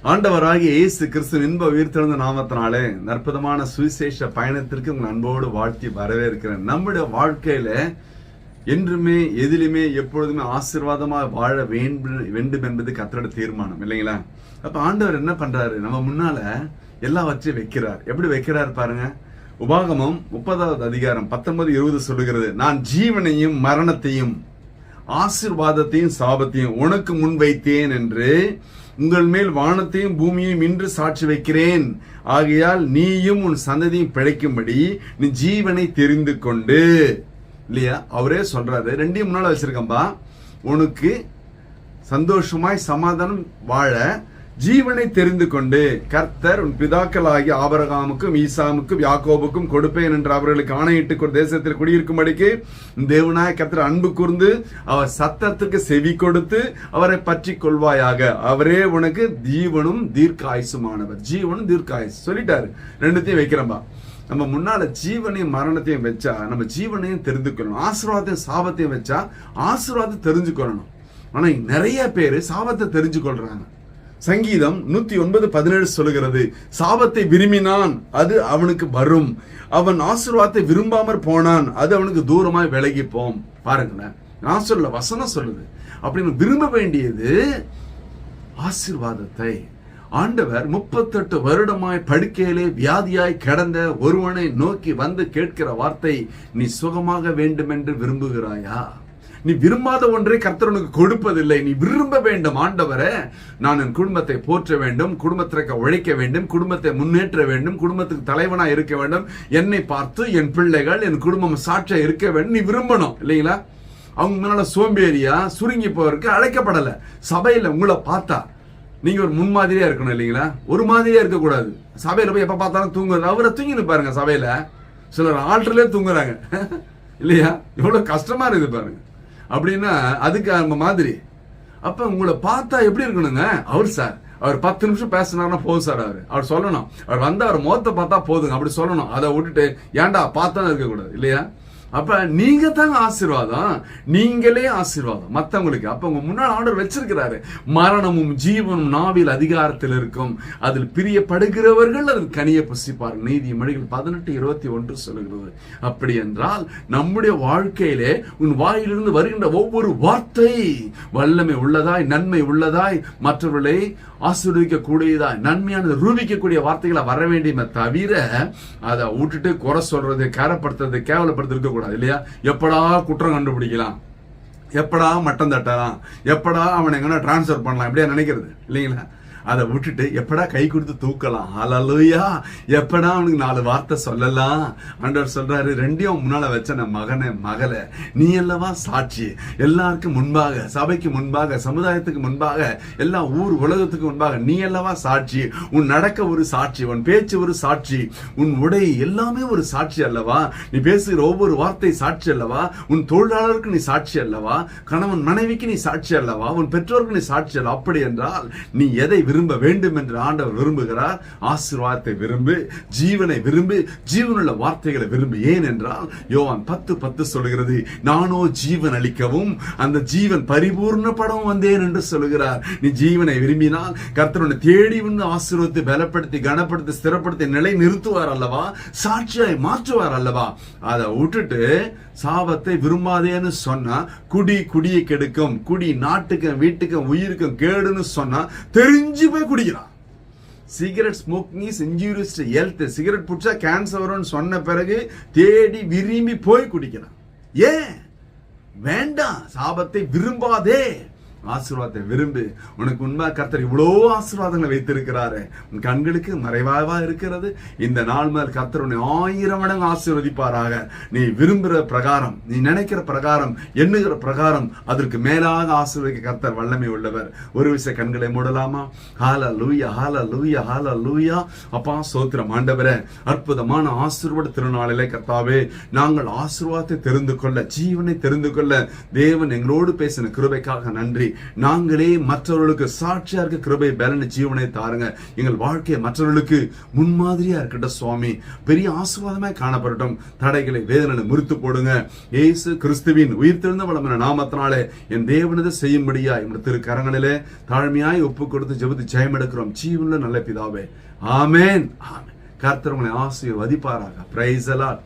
ஆண்டவராகிய இயேசு கிறிஸ்து இன்ப உயிர்த்தெழுந்த நாமத்தினாலே அற்புதமான சுவிசேஷ பயணத்திற்கு உங்கள் அன்போடு வாழ்த்தி வரவேற்கிறேன். நம்முடைய வாழ்க்கையில என்றுமே எதிலுமே எப்பொழுதுமே ஆசீர்வாதமாக வாழ வேண்டும் என்பது கர்த்தருடைய தீர்மானம் இல்லைங்களா? அப்ப ஆண்டவர் என்ன பண்றாரு, நம்ம முன்னால எல்லாவற்றையும் வைக்கிறார். எப்படி வைக்கிறார் பாருங்க. உபாகமம் 30வது அதிகாரம் 19-20 சொல்லுகிறது, நான் ஜீவனையும் மரணத்தையும் ஆசீர்வாதத்தையும் சாபத்தையும் உனக்கு முன் வைத்தேன் என்று உங்கள் மேல் வானத்தையும் பூமியையும் இன்று சாட்சி வைக்கிறேன். ஆகையால் நீயும் உன் சந்ததியும் பிழைக்கும்படி நீ ஜீவனை தெரிந்து கொண்டு. இல்லையா? அவரே சொல்றாரு, ரெண்டையும் முன்னால வச்சிருக்கம்பா. உனக்கு சந்தோஷமாய் சமாதானம் வாழ ஜீவனை தெரிந்து கொண்டு கர்த்தர் உன் பிதாக்களாகிய ஆபிரகாமுக்கும் ஈசாமுக்கும் யாக்கோபுக்கும் கொடுப்பேன் என்று அவர்களுக்கு ஆணையிட்டு தேசத்தில் குடியிருக்கும்படிக்கு தேவனாய கர்த்தர் அன்பு கூர்ந்து அவர் சத்தத்துக்கு செவி கொடுத்து அவரை பற்றி கொள்வாயாக. அவரே உனக்கு ஜீவனும் தீர்க்காயுசுமானவர். ஜீவனும் தீர்க்காயுசு சொல்லிட்டாரு. ரெண்டுத்தையும் வைக்கிறம்பா. நம்ம முன்னால ஜீவனையும் மரணத்தையும் வச்சா நம்ம ஜீவனையும் தெரிந்து கொள்ளணும். ஆசீர்வாதத்தையும் சாபத்தையும் வச்சா ஆசீர்வாதத்தை தெரிஞ்சு கொள்ளணும். ஆனா நிறைய பேரு சாபத்தை தெரிஞ்சு கொள்றாங்க. சங்கீதம் 109:17 சொல்லுகிறது, சாபத்தை விரும்பினான் அது அவனுக்கு வரும், அவன் ஆசீர்வாதத்தை விரும்பாமற் போனான் அது அவனுக்கு தூரமாய் விலகி போம். பாருங்களேன், நான் சொல்ல வசனம் சொல்லுது. அப்படின்னு விரும்ப வேண்டியது ஆசீர்வாதத்தை. ஆண்டவர் 38 வருடமாய் படுக்கையிலே வியாதியாய் கிடந்த ஒருவனை நோக்கி வந்து கேட்கிற வார்த்தை, நீ சுகமாக வேண்டும் என்று விரும்புகிறாயா? நீ விரும்பாத ஒன்றை கர்த்தர் உனக்கு கொடுப்பதில்லை. நீ விரும்ப வேண்டும், ஆண்டவரே நான் என் குடும்பத்தை போற்ற வேண்டும், குடும்பத்திற்கு உழைக்க வேண்டும், குடும்பத்தை முன்னேற்ற வேண்டும், குடும்பத்துக்கு தலைவனா இருக்க வேண்டும், என்னை பார்த்து என் பிள்ளைகள் என் குடும்பம் சாட்சியா இருக்க வேண்டும். நீ விரும்பணும் இல்லைங்களா? அவங்க முன்னால சோம்பேறியா சுருங்கி போவதற்கு அழைக்கப்படலை. சபையில உங்களை பார்த்தா நீங்க ஒரு முன்மாதிரியா இருக்கணும் இல்லைங்களா? ஒரு மாதிரியா இருக்கக்கூடாது. சபையில போய் எப்ப பார்த்தாலும் தூங்குறது, அவரை தூங்கின்னு பாருங்க. சபையில சிலர் ஆல்டர்லயே தூங்குறாங்க இல்லையா? எவ்வளவு கஷ்டமா இருக்குது பாருங்க. அப்படின்னா அதுக்கு அந்த மாதிரி. அப்ப உங்களை பார்த்தா எப்படி இருக்கணுங்க? அவர் 10 நிமிஷம் பேசினார்னா போதும் சார். அவர் சொல்லணும், அவர் வந்து அவர் முகத்தை பார்த்தா போதுங்க அப்படி சொல்லணும். அதை விட்டுட்டு ஏன்டா பார்த்தா இருக்கக்கூடாது இல்லையா? அப்ப நீங்க தாங்க ஆசீர்வாதம், நீங்களே ஆசீர்வாதம் மத்தவங்களுக்கு. அப்ப உங்க முன்னாள் ஆண்டவர் வச்சிருக்கிறாரு, மரணமும் ஜீவனும் நாவில் அதிகாரத்தில் இருக்கும், அதில் பிரியப்படுகிறவர்கள் அதில் கனியை புசிப்பார். நீதிமொழிகள் 18:21 சொல்லுகிறது. அப்படி என்றால் நம்முடைய வாழ்க்கையிலே உன் வாயிலிருந்து வருகின்ற ஒவ்வொரு வார்த்தை வல்லமை உள்ளதாய், நன்மை உள்ளதாய், மற்றவர்களை ஆசீர்வதிக்க கூடியதாய், நன்மையானது ரூபிக்கக்கூடிய வார்த்தைகளை வர வேண்டியமே தவிர அதை விட்டுட்டு குறை சொல்றது, கேரப்படுத்துறது, கேவலப்படுத்த இல்லையா? எப்படா குற்றம் கண்டுபிடிக்கலாம், எப்படா மட்டம் தட்டலாம், எப்படா அவனை எங்கன்னா டிரான்ஸ்பர் பண்ணலாம், இப்படியா நினைக்கிறது இல்லைங்களா? அதை விட்டுட்டு எப்படா கை கொடுத்து தூக்கலாம், ஹல்லேலூயா, எப்படா அவனுக்கு 4 வார்த்தை சொல்லலாம். ஆண்டவர் சொல்றாரு, ரெண்டையும் முன்னால வச்ச நான் மகனே மகளே, நீ அல்லவா சாட்சி. எல்லாருக்கும் முன்பாக, சபைக்கு முன்பாக, சமுதாயத்துக்கு முன்பாக, எல்லா ஊர் உலகத்துக்கு முன்பாக நீ அல்லவா சாட்சி. உன் நடக்க ஒரு சாட்சி, உன் பேச்சு ஒரு சாட்சி, உன் உடை எல்லாமே ஒரு சாட்சி அல்லவா? நீ பேசுகிற ஒவ்வொரு வார்த்தை சாட்சி அல்லவா? உன் தொழிலாளருக்கு நீ சாட்சி அல்லவா? கணவன் மனைவிக்கு நீ சாட்சி அல்லவா? உன் பெற்றோருக்கு நீ சாட்சி அல்லவா? அப்படி என்றால் நீ எதை விரும்ப வேண்டும் என்று ஆண்டவர் விரும்புகிறார்? ஆசீர்வாதத்தை விரும்பு, ஜீவனை விரும்பு, ஜீவனுள்ள வார்த்தைகளை விரும்பு. ஏன் என்றால் யோவான் 10:10 சொல்கிறது, நானோ ஜீவன் அளிக்கவும் அந்த ஜீவன் பரிபூர்ணப்படவும் வந்தேன் என்று சொல்லுகிறார். நீ ஜீவனை விரும்பினால் கர்த்தர் உன்னை தேடி வந்து ஆசீர்வதித்து பலப்படுத்தி கனப்படுத்தி ஸ்திரப்படுத்தி நிலை நிறுத்துவார் அல்லவா? சாட்சியாய் மாற்றுவார் அல்லவா? அதை விட்டுட்டு சாபத்தை விரும்பாதேன்னு சொன்னா குடியை கெடுக்கும், குடி நாட்டுக்கும் வீட்டுக்கும் உயிருக்கும் கேடுன்னு சொன்னா தெரிஞ்சு போய் குடிக்கிறான். Cigarette smoking is injurious to health, cigarette பிடிச்சா கேன்சர் வரும்னு சொன்ன பிறகு தேடி விரும்பி போய் குடிக்கிறான். ஏன் வேண்டாம்? சாபத்தை விரும்பாதே, ஆசீர்வாதத்தை விரும்பு. உனக்கு முன்பாக கர்த்தர் இவ்வளோ ஆசீர்வாதங்களை வைத்திருக்கிறாரு, உன் கண்களுக்கு மறைவாக இருக்கிறது. இந்த நாள் முதல் கர்த்தர் உன்னை 1000 மடங்கு ஆசீர்வதிப்பாராக. நீ விரும்புகிற பிரகாரம், நீ நினைக்கிற பிரகாரம், எண்ணுகிற பிரகாரம் அதற்கு மேலாக ஆசீர்வதிக்க கர்த்தர் வல்லமை உள்ளவர். ஒரு விஷயம் கண்களை மூடலாமா? ஹல்லேலூயா, ஹல்லேலூயா, ஹல்லேலூயா. அப்பா ஸ்தோத்திரம் ஆண்டவரே, அற்புதமான ஆசீர்வாத திருநாளிலே கர்த்தாவே நாங்கள் ஆசீர்வாதத்தை தெரிந்து கொள்ள, ஜீவனை தெரிந்து கொள்ள தேவன் எங்களோடு பேசின கிருபைக்காக நன்றி. நாங்களே மற்றவர்களுக்கு சாட்சியா இருக்க கிருபை பலன் ஜீவனை தாருங்க. எங்கள் வாழ்க்கையை மற்றவர்களுக்கு முன்மாதிரியா இருக்கட்டும் சுவாமி. பெரிய ஆசீர்வாதமா காணப்படட்டும். தடைகளை வேதனை முறித்து போடுங்க. இயேசு கிறிஸ்துவின் உயிர்த்தெழுந்த வளமான நாமத்தினாலே என் தேவனது செய்யும்படியா என்னுடைய திருக்கரங்களிலே தாழ்மையாய் ஒப்பு கொடுத்து ஜெபித்து ஜெயம் எடுக்கிறோம் ஜீவனுள்ள நல்ல பிதாவே. ஆமென். ஆமென். கர்த்தர் உங்களை ஆசீர்வதிப்பாராக. Praise the Lord.